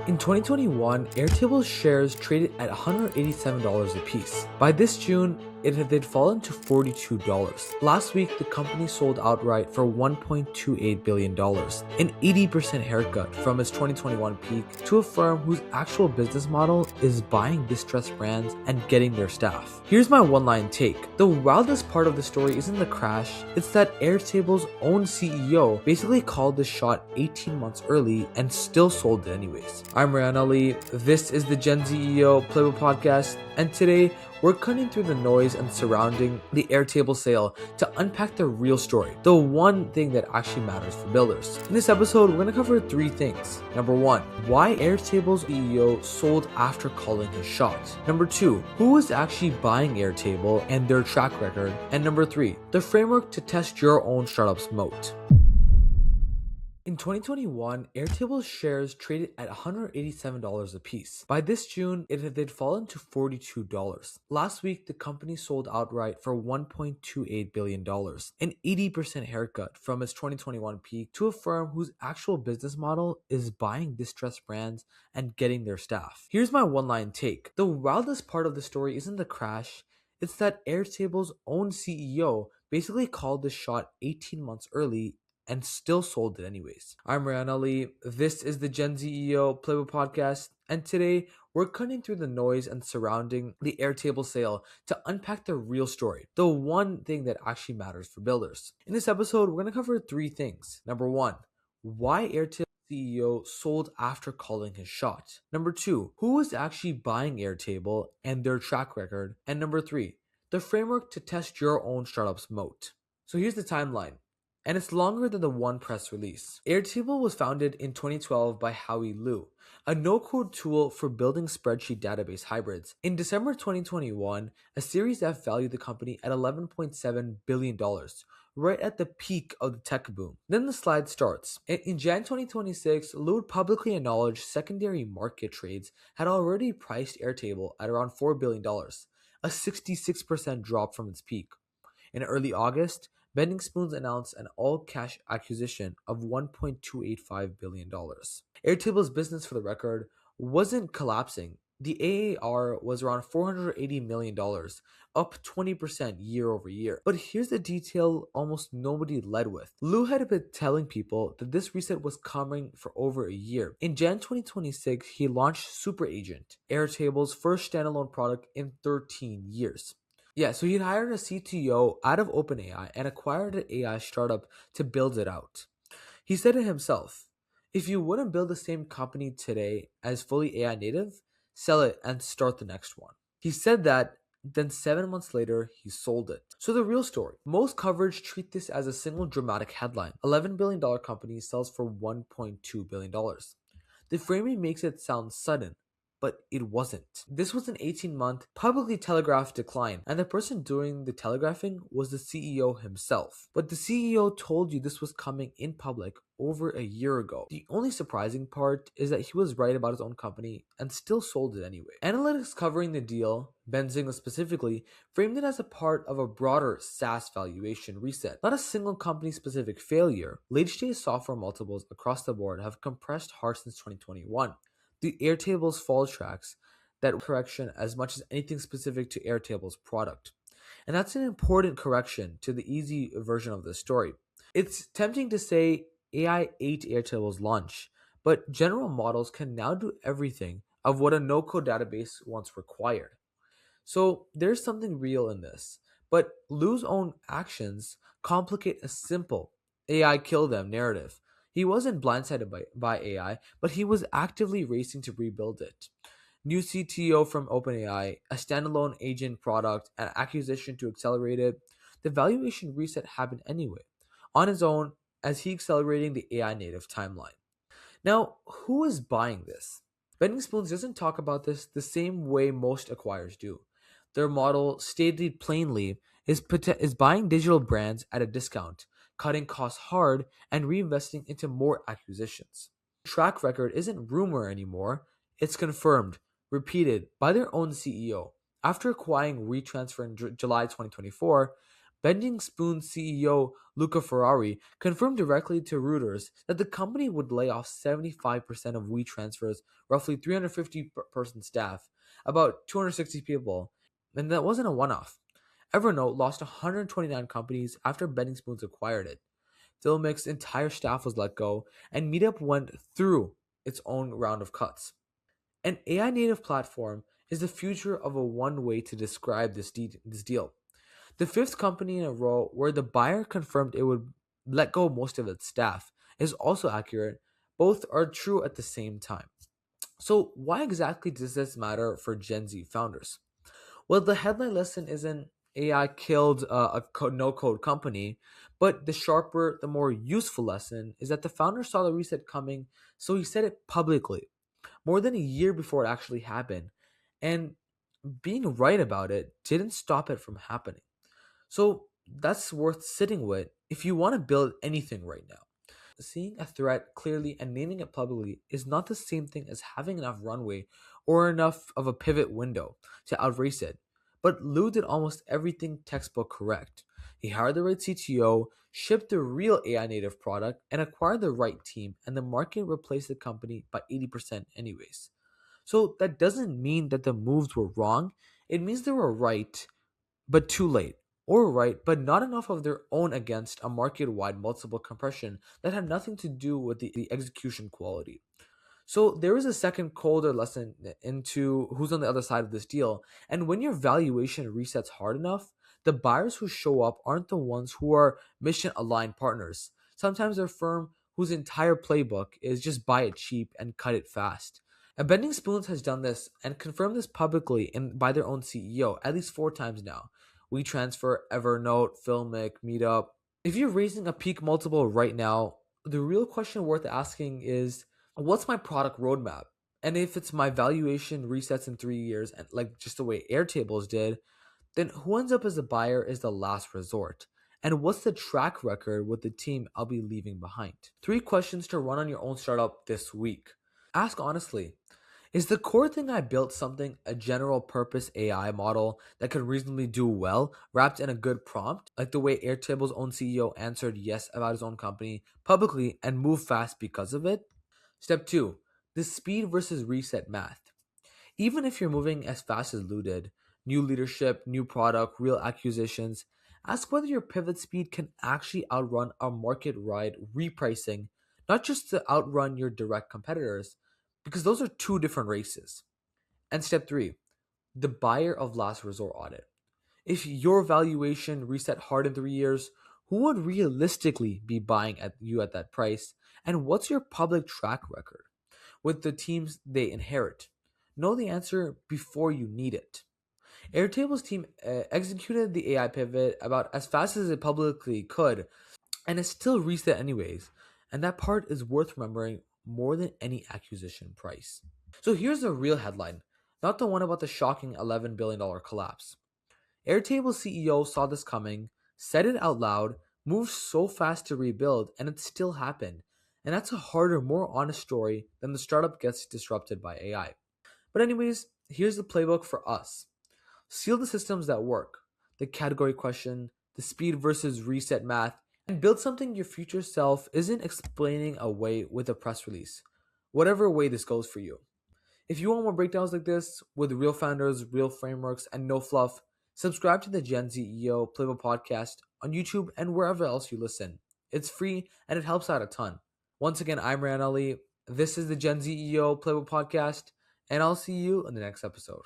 In 2021, Airtable shares traded at $187 a piece. By this June, they'd fallen to $42. Last week, the company sold outright for $1.28 billion, an 80% haircut from its 2021 peak to a firm whose actual business model is buying distressed brands and getting their staff. Here's my one-line take. The wildest part of the story isn't the crash, it's that Airtable's own CEO basically called the shot 18 months early and still sold it anyways. I'm Rayyan. This is the Gen Z CEO Playbook podcast, and today we're cutting through the noise and surrounding the Airtable sale to unpack the real story, the one thing that actually matters for builders. In this episode, we're going to cover three things. Number one, why Airtable's CEO sold after calling his shot. Number two, who was actually buying Airtable and their track record. And number three, the framework to test your own startup's moat. In 2021, Airtable shares traded at $187 a piece. By this June, they'd fallen to $42. Last week, the company sold outright for $1.28 billion, an 80% haircut from its 2021 peak to a firm whose actual business model is buying distressed brands and getting their staff. Here's my one-line take. The wildest part of the story isn't the crash, it's that Airtable's own CEO basically called the shot 18 months early and still sold it anyways. I'm Rayyan. This is the Gen Z CEO Playbook podcast, and today we're cutting through the noise and surrounding the Airtable sale to unpack the real story, the one thing that actually matters for builders. In this episode, we're going to cover three things. Number one, why Airtable CEO sold after calling his shot. Number two, who was actually buying Airtable and their track record. And number three, the framework to test your own startup's moat. So here's the timeline, and it's longer than the one press release. Airtable was founded in 2012 by Howie Liu, a no-code tool for building spreadsheet database hybrids. In December 2021, a Series F valued the company at $11.7 billion, right at the peak of the tech boom. Then the slide starts. In Jan 2026, Liu publicly acknowledged secondary market trades had already priced Airtable at around $4 billion, a 66% drop from its peak. In early August, Bending Spoons announced an all-cash acquisition of $1.285 billion. Airtable's business, for the record, wasn't collapsing. The AAR was around $480 million, up 20% year over year. But here's the detail almost nobody led with. Liu had been telling people that this reset was coming for over a year. In Jan 2026, he launched Super Agent, Airtable's first standalone product in 13 years. Yeah, so he'd hired a CTO out of OpenAI and acquired an AI startup to build it out. He said it himself, if you wouldn't build the same company today as fully AI native, sell it and start the next one. He said that, then 7 months later, he sold it. So the real story. Most coverage treat this as a single dramatic headline. $11 billion company sells for $1.2 billion. The framing makes it sound sudden, but it wasn't. This was an 18-month publicly telegraphed decline, and the person doing the telegraphing was the CEO himself. But the CEO told you this was coming in public over a year ago. The only surprising part is that he was right about his own company and still sold it anyway. Analytics covering the deal, Benzinga specifically, framed it as a part of a broader SaaS valuation reset, not a single company-specific failure. Late-stage software multiples across the board have compressed hard since 2021. The Airtable's fall tracks that correction as much as anything specific to Airtable's product. And that's an important correction to the easy version of the story. It's tempting to say AI ate Airtable's lunch, but general models can now do everything of what a no-code database once required. So there's something real in this, but Liu's own actions complicate a simple AI kill them narrative. He wasn't blindsided by AI, but he was actively racing to rebuild it. New CTO from OpenAI, a standalone agent product, an acquisition to accelerate it. The valuation reset happened anyway, on his own, as he accelerating the AI native timeline. Now, who is buying this? Bending Spoons doesn't talk about this the same way most acquirers do. Their model, stated plainly, is buying digital brands at a discount, cutting costs hard, and reinvesting into more acquisitions. Track record isn't rumor anymore, it's confirmed, repeated by their own CEO. After acquiring WeTransfer in July 2024, Bending Spoon CEO Luca Ferrari confirmed directly to Reuters that the company would lay off 75% of WeTransfer's roughly 350-person staff, about 260 people, and that wasn't a one-off. Evernote lost 129 companies after Bending Spoons acquired it. Filmic's entire staff was let go, and Meetup went through its own round of cuts. An AI native platform is the future of a one way to describe this deal. The fifth company in a row where the buyer confirmed it would let go most of its staff is also accurate. Both are true at the same time. So, why exactly does this matter for Gen Z founders? Well, the headline lesson isn't AI killed no code company, but the sharper, the more useful lesson is that the founder saw the reset coming, so he said it publicly more than a year before it actually happened. And being right about it didn't stop it from happening. So that's worth sitting with if you want to build anything right now. Seeing a threat clearly and naming it publicly is not the same thing as having enough runway or enough of a pivot window to outrace it. But Lou did almost everything textbook correct. He hired the right CTO, shipped the real AI native product, and acquired the right team, and the market replaced the company by 80% anyways. So that doesn't mean that the moves were wrong. It means they were right, but too late. Or right, but not enough of their own against a market wide multiple compression that had nothing to do with the execution quality. So there is a second colder lesson into who's on the other side of this deal. And when your valuation resets hard enough, the buyers who show up aren't the ones who are mission aligned partners. Sometimes they're firm whose entire playbook is just buy it cheap and cut it fast. And Bending Spoons has done this and confirmed this publicly by their own CEO at least 4 times now. WeTransfer, Evernote, Filmic, Meetup. If you're raising a peak multiple right now, the real question worth asking is, what's my product roadmap? And if it's my valuation resets in 3 years, and like just the way Airtables did, then who ends up as a buyer is the last resort. And what's the track record with the team I'll be leaving behind? 3 questions to run on your own startup this week. Ask honestly, is the core thing I built something a general purpose AI model that could reasonably do well, wrapped in a good prompt, like the way Airtable's own CEO answered yes about his own company publicly and moved fast because of it? Step 2, the speed versus reset math. Even if you're moving as fast as Lou did, new leadership, new product, real acquisitions, ask whether your pivot speed can actually outrun a market ride repricing, not just to outrun your direct competitors, because those are two different races. And step 3, the buyer of last resort audit. If your valuation reset hard in 3 years, who would realistically be buying at you at that price? And what's your public track record with the teams they inherit? Know the answer before you need it. Airtable's team executed the AI pivot about as fast as it publicly could, and it still reset anyways. And that part is worth remembering more than any acquisition price. So here's the real headline, not the one about the shocking $11 billion collapse. Airtable CEO saw this coming, said it out loud, moved so fast to rebuild, and it still happened. And that's a harder, more honest story than the startup gets disrupted by AI. But anyways, here's the playbook for us. Seal the systems that work, the category question, the speed versus reset math, and build something your future self isn't explaining away with a press release, whatever way this goes for you. If you want more breakdowns like this with real founders, real frameworks, and no fluff, subscribe to the Gen Z EO Playbook podcast on YouTube and wherever else you listen. It's free and it helps out a ton. Once again, I'm Rayyan Ali. This is the Gen Z EO Playbook podcast, and I'll see you in the next episode.